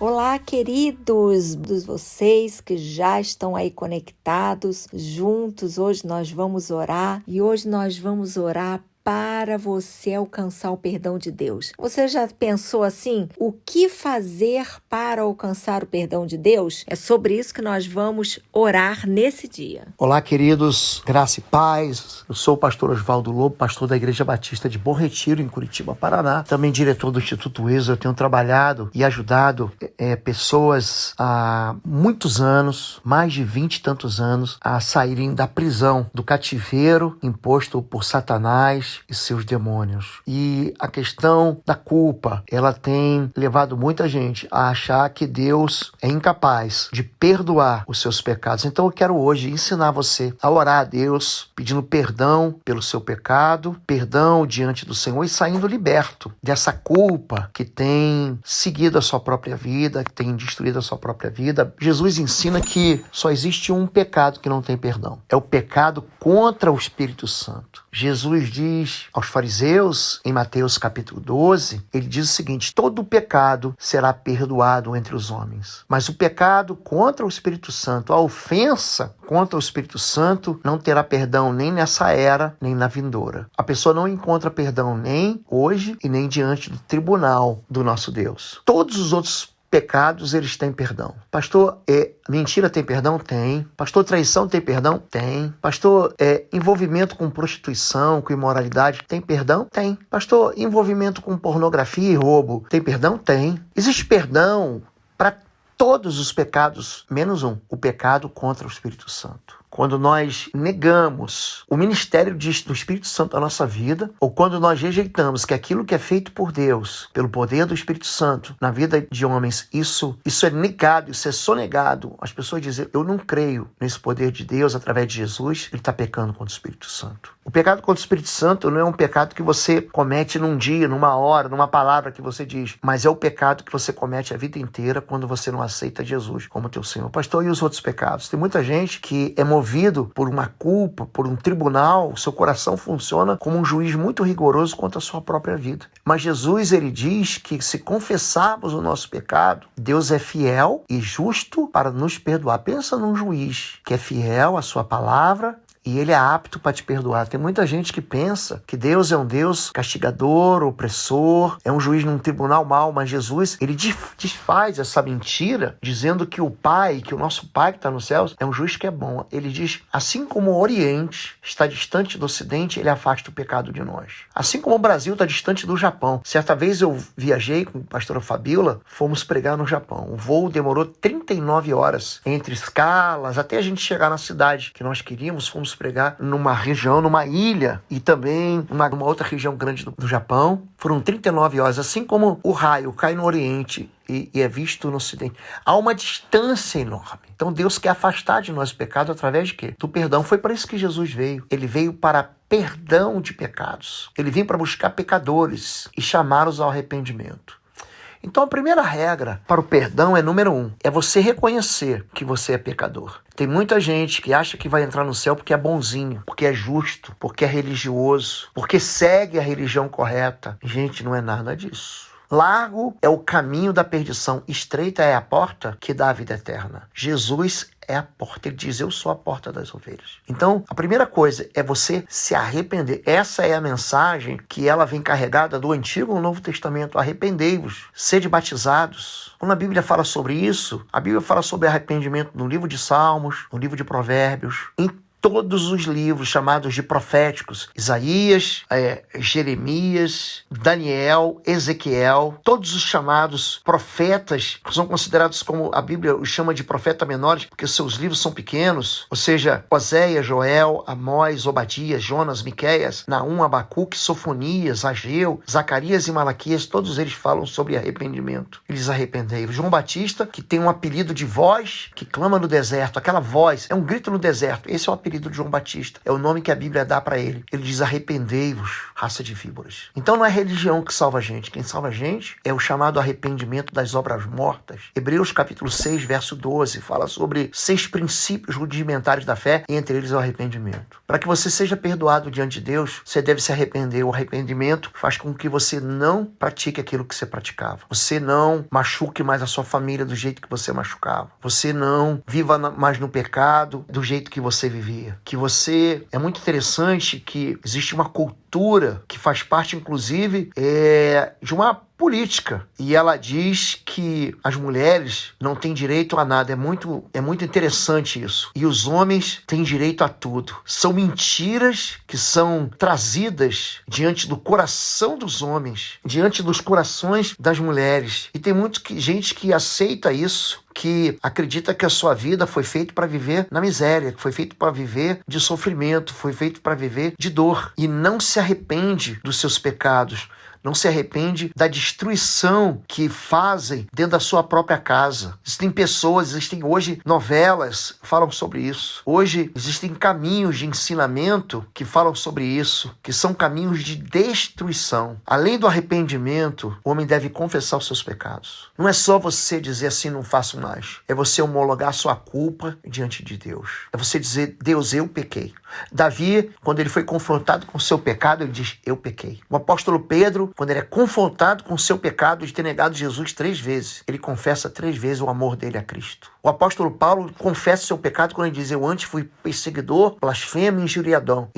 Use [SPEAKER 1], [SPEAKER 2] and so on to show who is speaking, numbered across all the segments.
[SPEAKER 1] Olá, queridos, vocês que já estão aí conectados, juntos. Hoje nós vamos orar e hoje nós vamos orar para você alcançar o perdão de Deus. Você já pensou assim? O que fazer para alcançar o perdão de Deus? É sobre isso que nós vamos orar nesse dia.
[SPEAKER 2] Olá, queridos, graça e paz. Eu sou o pastor Oswaldo Lobo, pastor da Igreja Batista de Bom Retiro, em Curitiba, Paraná. Também diretor do Instituto ESO. Eu tenho trabalhado e ajudado pessoas há muitos anos, mais de 20 e tantos anos, a saírem da prisão, do cativeiro imposto por Satanás e seus demônios. E a questão da culpa, ela tem levado muita gente a achar que Deus é incapaz de perdoar os seus pecados. Então eu quero hoje ensinar você a orar a Deus, pedindo perdão pelo seu pecado, perdão diante do Senhor e saindo liberto dessa culpa que tem seguido a sua própria vida, que tem destruído a sua própria vida. Jesus ensina que só existe um pecado que não tem perdão. É o pecado contra o Espírito Santo. Jesus diz aos fariseus, em Mateus capítulo 12, ele diz o seguinte: todo pecado será perdoado entre os homens, mas o pecado contra o Espírito Santo, a ofensa contra o Espírito Santo, não terá perdão nem nessa era, nem na vindoura. A pessoa não encontra perdão nem hoje e nem diante do tribunal do nosso Deus. Todos os outros pecados, eles têm perdão. Pastor, mentira tem perdão? Tem. Pastor, traição tem perdão? Tem. Pastor, envolvimento com prostituição, com imoralidade, tem perdão? Tem. Pastor, envolvimento com pornografia e roubo, tem perdão? Tem. Existe perdão para todos os pecados, menos um, o pecado contra o Espírito Santo. Quando nós negamos o ministério do Espírito Santo na nossa vida, ou quando nós rejeitamos que aquilo que é feito por Deus, pelo poder do Espírito Santo na vida de homens, isso é negado, isso é sonegado. As pessoas dizem: eu não creio nesse poder de Deus através de Jesus, ele está pecando contra o Espírito Santo. O pecado contra o Espírito Santo não é um pecado que você comete num dia, numa hora, numa palavra que você diz, mas é o pecado que você comete a vida inteira quando você não aceita Jesus como teu Senhor. Pastor, e os outros pecados? Tem muita gente que é movido por uma culpa, por um tribunal, seu coração funciona como um juiz muito rigoroso contra a sua própria vida. Mas Jesus, ele diz que se confessarmos o nosso pecado, Deus é fiel e justo para nos perdoar. Pensa num juiz que é fiel à sua palavra e ele é apto para te perdoar. Tem muita gente que pensa que Deus é um Deus castigador, opressor, é um juiz num tribunal mau, mas Jesus, ele desfaz essa mentira, dizendo que o Pai, que o nosso Pai que está nos céus, é um juiz que é bom. Ele diz: assim como o Oriente está distante do Ocidente, ele afasta o pecado de nós. Assim como o Brasil está distante do Japão. Certa vez eu viajei com a pastora Fabíola, fomos pregar no Japão. O voo demorou 39 horas, entre escalas, até a gente chegar na cidade que nós queríamos. Fomos pregar numa região, numa ilha e também numa outra região grande do Japão. Foram 39 horas, assim como o raio cai no Oriente e é visto no Ocidente. Há uma distância enorme. Então Deus quer afastar de nós o pecado através de quê? Do perdão. Foi para isso que Jesus veio. Ele veio para perdão de pecados. Ele veio para buscar pecadores e chamá-los ao arrependimento. Então a primeira regra para o perdão é número 1, é você reconhecer que você é pecador. Tem muita gente que acha que vai entrar no céu porque é bonzinho, porque é justo, porque é religioso, porque segue a religião correta. Gente, não é nada disso. Largo é o caminho da perdição, estreita é a porta que dá a vida eterna. Jesus é a porta. Ele diz: eu sou a porta das ovelhas. Então, a primeira coisa é você se arrepender. Essa é a mensagem que ela vem carregada do Antigo ao Novo Testamento. Arrependei-vos, sede batizados. Quando a Bíblia fala sobre isso, a Bíblia fala sobre arrependimento no livro de Salmos, no livro de Provérbios, em todos os livros chamados de proféticos, Isaías, Jeremias, Daniel, Ezequiel, todos os chamados profetas são considerados, como a Bíblia os chama de profeta menores, porque seus livros são pequenos, ou seja, Oséias, Joel, Amós, Obadias, Jonas, Miqueias, Naum, Abacuque, Sofonias, Ageu, Zacarias e Malaquias, todos eles falam sobre arrependimento. Eles arrependei-vos. João Batista, que tem um apelido de voz que clama no deserto, aquela voz, é um grito no deserto, esse é o apelido preferido de João Batista. É o nome que a Bíblia dá para ele. Ele diz: arrependei-vos, raça de víboras. Então não é religião que salva a gente. Quem salva a gente é o chamado arrependimento das obras mortas. Hebreus capítulo 6, verso 12, fala sobre 6 princípios rudimentares da fé, e entre eles é o arrependimento. Para que você seja perdoado diante de Deus, você deve se arrepender. O arrependimento faz com que você não pratique aquilo que você praticava. Você não machuque mais a sua família do jeito que você machucava. Você não viva mais no pecado do jeito que você vivia. Que você... É muito interessante que existe uma cultura que faz parte, inclusive, de uma política. E ela diz que as mulheres não têm direito a nada. É muito interessante isso. E os homens têm direito a tudo. São mentiras que são trazidas diante do coração dos homens, diante dos corações das mulheres. E tem gente que aceita isso, que acredita que a sua vida foi feita para viver na miséria, que foi feita para viver de sofrimento, foi feita para viver de dor. E não se arrepende dos seus pecados, não se arrepende da destruição que fazem dentro da sua própria casa. Existem hoje novelas que falam sobre isso. Hoje existem caminhos de ensinamento que falam sobre isso, que são caminhos de destruição. Além do arrependimento, o homem deve confessar os seus pecados. Não é só você dizer assim, não faço mais. É você homologar a sua culpa diante de Deus. É você dizer: Deus, eu pequei. Davi, quando ele foi confrontado com o seu pecado, ele diz: eu pequei. O apóstolo Pedro, quando ele é confrontado com o seu pecado de ter negado Jesus 3 vezes, ele confessa 3 vezes o amor dele a Cristo. O apóstolo Paulo confessa o seu pecado quando ele diz: eu antes fui perseguidor, blasfemo e injuriador,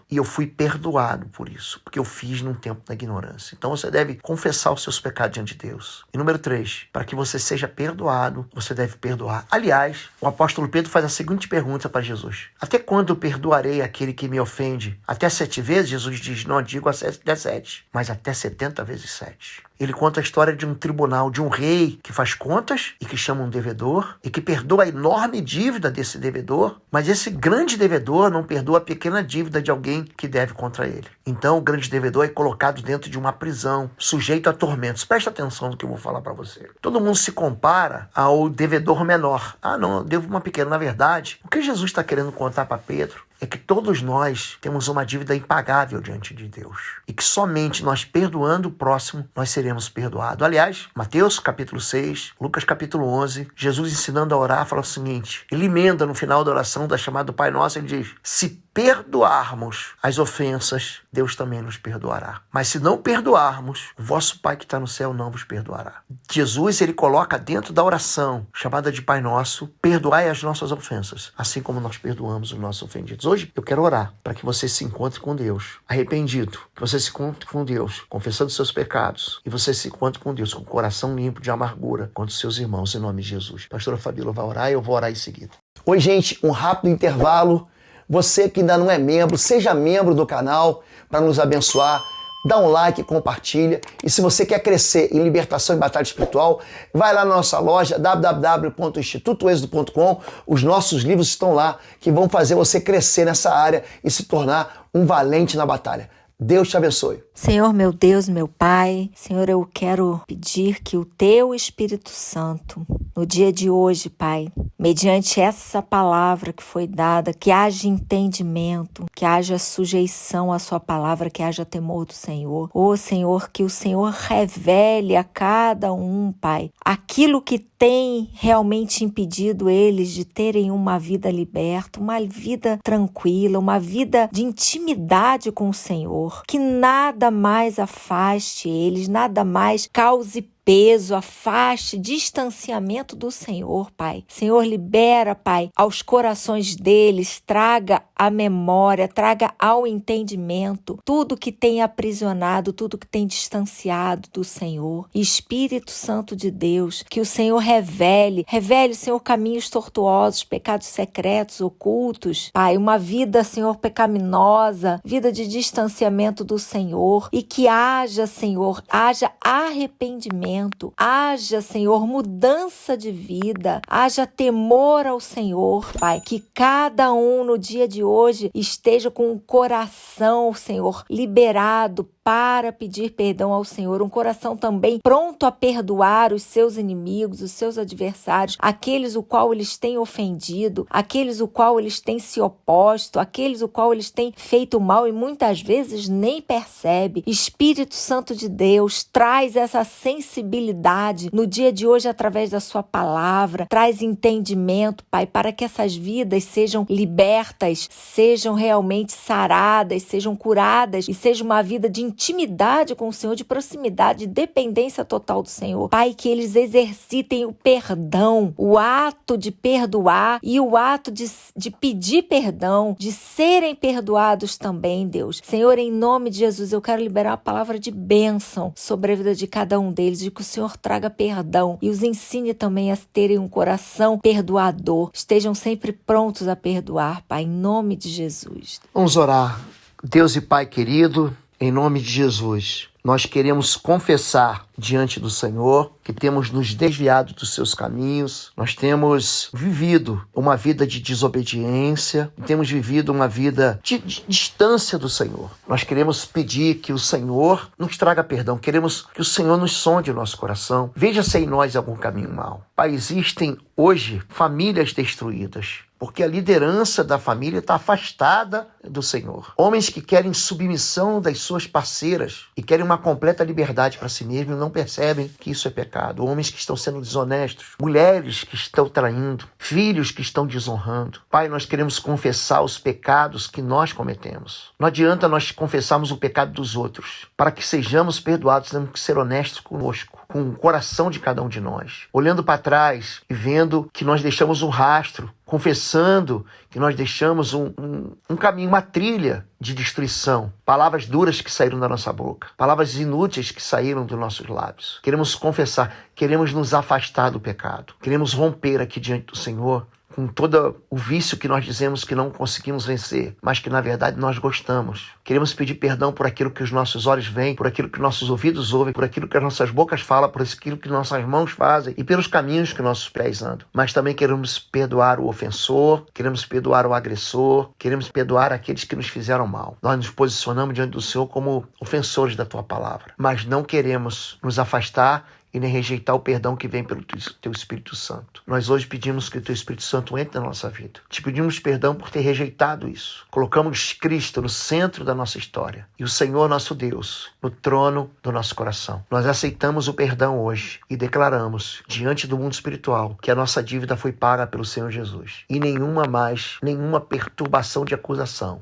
[SPEAKER 2] e eu fui perdoado por isso, porque eu fiz num tempo da ignorância. Então você deve confessar os seus pecados diante de Deus. E número 3, para que você seja perdoado, você deve perdoar. Aliás, o apóstolo Pedro faz a seguinte pergunta para Jesus: até quando perdoarei aquele que me ofende? Até 7 vezes? Jesus diz: não digo até 7, mas até 70 vezes 7. Ele conta a história de um tribunal, de um rei que faz contas e que chama um devedor e que perdoa a enorme dívida desse devedor, mas esse grande devedor não perdoa a pequena dívida de alguém que deve contra ele. Então o grande devedor é colocado dentro de uma prisão, sujeito a tormentos. Presta atenção no que eu vou falar para você. Todo mundo se compara ao devedor menor. Ah, não, eu devo uma pequena. Na verdade, o que Jesus está querendo contar para Pedro é que todos nós temos uma dívida impagável diante de Deus. E que somente nós perdoando o próximo, nós seremos perdoados. Aliás, Mateus capítulo 6, Lucas capítulo 11, Jesus ensinando a orar, fala o seguinte: ele emenda no final da oração da chamada do Pai Nosso, ele diz: se perdoarmos as ofensas, Deus também nos perdoará. Mas se não perdoarmos, o vosso Pai que está no céu não vos perdoará. Jesus, ele coloca dentro da oração, chamada de Pai Nosso: perdoai as nossas ofensas, assim como nós perdoamos os nossos ofendidos. Hoje eu quero orar para que você se encontre com Deus arrependido, que você se encontre com Deus confessando seus pecados, e você se encontre com Deus com o coração limpo de amargura contra os seus irmãos, em nome de Jesus. Pastora Fabíola vai orar e eu vou orar em seguida.
[SPEAKER 3] Oi, gente, um rápido intervalo. Você que ainda não é membro, seja membro do canal para nos abençoar. Dá um like, compartilha. E se você quer crescer em libertação e batalha espiritual, vai lá na nossa loja www.institutoexodo.com. Os nossos livros estão lá que vão fazer você crescer nessa área e se tornar um valente na batalha. Deus te abençoe.
[SPEAKER 1] Senhor, meu Deus, meu Pai, Senhor, eu quero pedir que o Teu Espírito Santo, no dia de hoje, Pai, mediante essa palavra que foi dada, que haja entendimento, que haja sujeição à Sua palavra, que haja temor do Senhor. Ô Senhor, que o Senhor revele a cada um, Pai, aquilo que tem realmente impedido eles de terem uma vida liberta, uma vida tranquila, uma vida de intimidade com o Senhor. Que nada mais afaste eles, nada mais cause peso, afaste, distanciamento do Senhor, Pai. Senhor, libera, Pai, aos corações deles, traga a memória, traga ao entendimento tudo que tem aprisionado, tudo que tem distanciado do Senhor. Espírito Santo de Deus, que o Senhor revele, Senhor, caminhos tortuosos, pecados secretos, ocultos, Pai, uma vida, Senhor, pecaminosa, vida de distanciamento do Senhor, e que haja, Senhor, haja arrependimento, arrependimento, haja, Senhor, mudança de vida, haja temor ao Senhor, Pai, que cada um no dia de hoje esteja com o coração, Senhor, liberado para pedir perdão ao Senhor, um coração também pronto a perdoar os seus inimigos, os seus adversários, aqueles o qual eles têm ofendido, aqueles o qual eles têm se oposto, aqueles o qual eles têm feito mal e muitas vezes nem percebe. Espírito Santo de Deus, traz essa sensibilidade no dia de hoje através da sua palavra, traz entendimento, Pai, para que essas vidas sejam libertas, sejam realmente saradas, sejam curadas e seja uma vida de intimidade com o Senhor, de proximidade, de dependência total do Senhor. Pai, que eles exercitem o perdão, o ato de perdoar e o ato de pedir perdão, de serem perdoados também, Deus. Senhor, em nome de Jesus, eu quero liberar a palavra de bênção sobre a vida de cada um deles, de que o Senhor traga perdão e os ensine também a terem um coração perdoador. Estejam sempre prontos a perdoar, Pai, em nome de Jesus.
[SPEAKER 2] Vamos orar. Deus e Pai querido, em nome de Jesus, nós queremos confessar diante do Senhor que temos nos desviado dos seus caminhos, nós temos vivido uma vida de desobediência, temos vivido uma vida de distância do Senhor. Nós queremos pedir que o Senhor nos traga perdão, queremos que o Senhor nos sonde o nosso coração, veja se em nós algum caminho mau. Pai, existem hoje famílias destruídas, porque a liderança da família está afastada do Senhor. Homens que querem submissão das suas parceiras e querem uma completa liberdade para si mesmos e não percebem que isso é pecado. Homens que estão sendo desonestos, mulheres que estão traindo, filhos que estão desonrando. Pai, nós queremos confessar os pecados que nós cometemos. Não adianta nós confessarmos o pecado dos outros. Para que sejamos perdoados, temos que ser honestos conosco, com o coração de cada um de nós. Olhando para trás e vendo que nós deixamos um rastro, confessando que nós deixamos um caminho, uma trilha de destruição. Palavras duras que saíram da nossa boca. Palavras inúteis que saíram dos nossos lábios. Queremos confessar, queremos nos afastar do pecado. Queremos romper aqui diante do Senhor com todo o vício que nós dizemos que não conseguimos vencer, mas que na verdade nós gostamos. Queremos pedir perdão por aquilo que os nossos olhos veem, por aquilo que nossos ouvidos ouvem, por aquilo que as nossas bocas falam, por aquilo que nossas mãos fazem e pelos caminhos que nossos pés andam. Mas também queremos perdoar o ofensor, queremos perdoar o agressor, queremos perdoar aqueles que nos fizeram mal. Nós nos posicionamos diante do Senhor como ofensores da Tua palavra, mas não queremos nos afastar e nem rejeitar o perdão que vem pelo Teu Espírito Santo. Nós hoje pedimos que o Teu Espírito Santo entre na nossa vida. Te pedimos perdão por ter rejeitado isso. Colocamos Cristo no centro da nossa história e o Senhor, nosso Deus, no trono do nosso coração. Nós aceitamos o perdão hoje e declaramos diante do mundo espiritual que a nossa dívida foi paga pelo Senhor Jesus. E nenhuma perturbação de acusação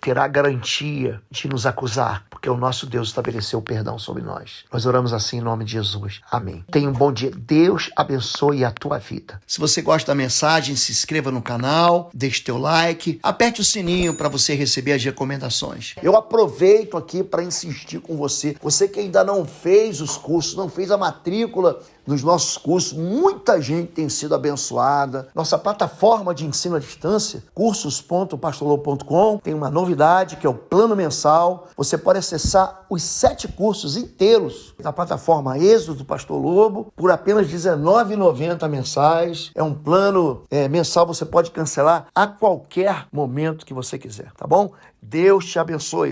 [SPEAKER 2] terá garantia de nos acusar, porque o nosso Deus estabeleceu o perdão sobre nós. Nós oramos assim em nome de Jesus. Amém. Tenha um bom dia. Deus abençoe a tua vida. Se você gosta da mensagem, se inscreva no canal, deixe teu like, aperte o sininho para você receber as recomendações. Eu aproveito aqui para insistir com você. Você que ainda não fez os cursos, não fez a matrícula nos nossos cursos, muita gente tem sido abençoada. Nossa plataforma de ensino à distância, cursos.pastorlobo.com, tem uma novidade que é o plano mensal. Você pode acessar os 7 cursos inteiros da plataforma Êxodo do Pastor Lobo por apenas R$19,90 mensais. É um plano mensal, você pode cancelar a qualquer momento que você quiser, tá bom? Deus te abençoe.